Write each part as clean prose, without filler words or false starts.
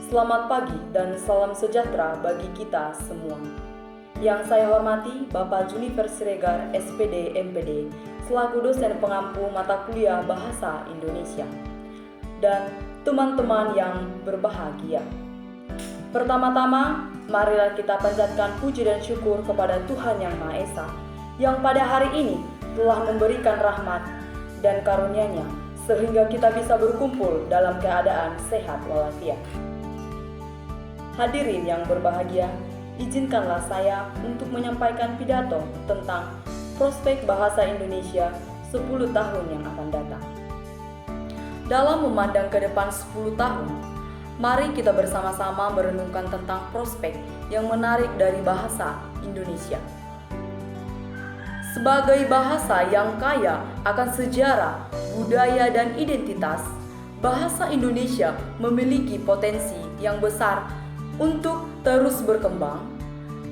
Selamat pagi dan salam sejahtera bagi kita semua. Yang saya hormati Bapak Junifer Siregar, SPD MPD, selaku dosen pengampu mata kuliah Bahasa Indonesia. Dan teman-teman yang berbahagia. Pertama-tama, marilah kita panjatkan puji dan syukur kepada Tuhan Yang Maha Esa, yang pada hari ini telah memberikan rahmat dan karunia-Nya, sehingga kita bisa berkumpul dalam keadaan sehat walafiat. Hadirin yang berbahagia, izinkanlah saya untuk menyampaikan pidato tentang prospek bahasa Indonesia 10 tahun yang akan datang. Dalam memandang ke depan 10 tahun, mari kita bersama-sama merenungkan tentang prospek yang menarik dari bahasa Indonesia. Sebagai bahasa yang kaya akan sejarah, budaya, dan identitas, bahasa Indonesia memiliki potensi yang besar untuk terus berkembang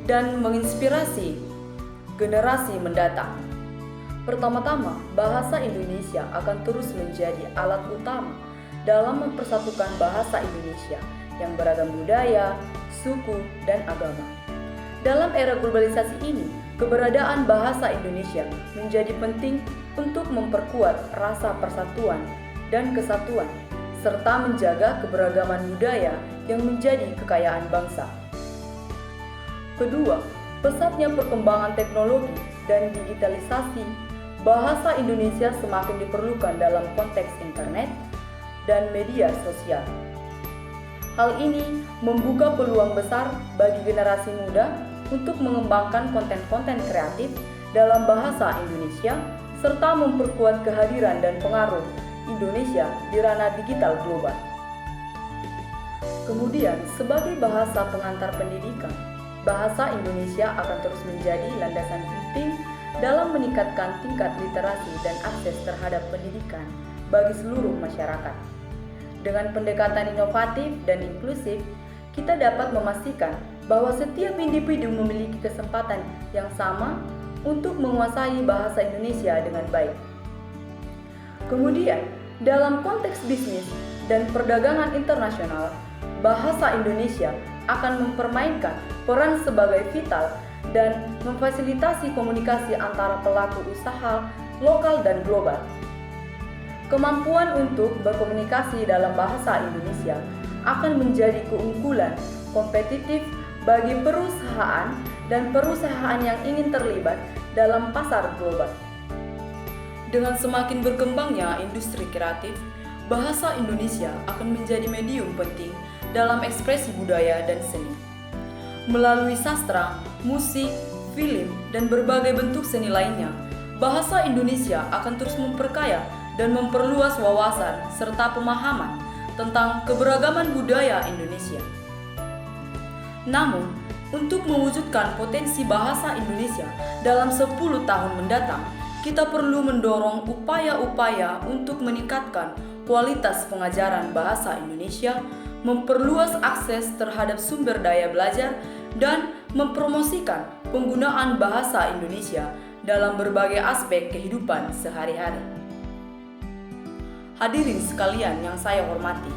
dan menginspirasi generasi mendatang. Pertama-tama, bahasa Indonesia akan terus menjadi alat utama dalam mempersatukan bahasa Indonesia yang beragam budaya, suku, dan agama. Dalam era globalisasi ini, keberadaan bahasa Indonesia menjadi penting untuk memperkuat rasa persatuan dan kesatuan, serta menjaga keberagaman budaya yang menjadi kekayaan bangsa. Kedua, pesatnya perkembangan teknologi dan digitalisasi, bahasa Indonesia semakin diperlukan dalam konteks internet dan media sosial. Hal ini membuka peluang besar bagi generasi muda untuk mengembangkan konten-konten kreatif dalam bahasa Indonesia, serta memperkuat kehadiran dan pengaruh Indonesia di ranah digital global. Kemudian, sebagai bahasa pengantar pendidikan, bahasa Indonesia akan terus menjadi landasan penting dalam meningkatkan tingkat literasi dan akses terhadap pendidikan bagi seluruh masyarakat. Dengan pendekatan inovatif dan inklusif, kita dapat memastikan bahwa setiap individu memiliki kesempatan yang sama untuk menguasai bahasa Indonesia dengan baik. Kemudian, dalam konteks bisnis dan perdagangan internasional, bahasa Indonesia akan mempermainkan peran sebagai vital dan memfasilitasi komunikasi antara pelaku usaha lokal dan global. Kemampuan untuk berkomunikasi dalam bahasa Indonesia akan menjadi keunggulan kompetitif bagi perusahaan dan perusahaan yang ingin terlibat dalam pasar global. Dengan semakin berkembangnya industri kreatif, bahasa Indonesia akan menjadi medium penting dalam ekspresi budaya dan seni. Melalui sastra, musik, film, dan berbagai bentuk seni lainnya, bahasa Indonesia akan terus memperkaya dan memperluas wawasan serta pemahaman tentang keberagaman budaya Indonesia. Namun, untuk mewujudkan potensi bahasa Indonesia dalam 10 tahun mendatang, kita perlu mendorong upaya-upaya untuk meningkatkan kualitas pengajaran bahasa Indonesia, memperluas akses terhadap sumber daya belajar, dan mempromosikan penggunaan bahasa Indonesia dalam berbagai aspek kehidupan sehari-hari. Hadirin sekalian yang saya hormati,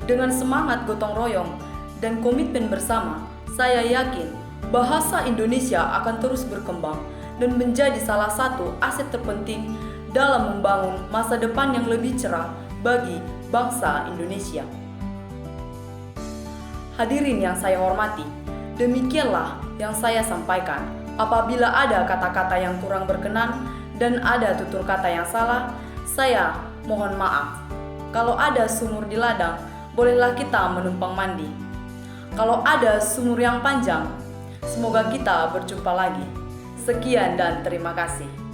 dengan semangat gotong royong dan komitmen bersama, saya yakin bahasa Indonesia akan terus berkembang dan menjadi salah satu aset terpenting dalam membangun masa depan yang lebih cerah bagi bangsa Indonesia. Hadirin yang saya hormati, demikianlah yang saya sampaikan. Apabila ada kata-kata yang kurang berkenan dan ada tutur kata yang salah, saya mohon maaf. Kalau ada sumur di ladang, bolehlah kita menumpang mandi. Kalau ada sumur yang panjang, semoga kita berjumpa lagi. Sekian dan terima kasih.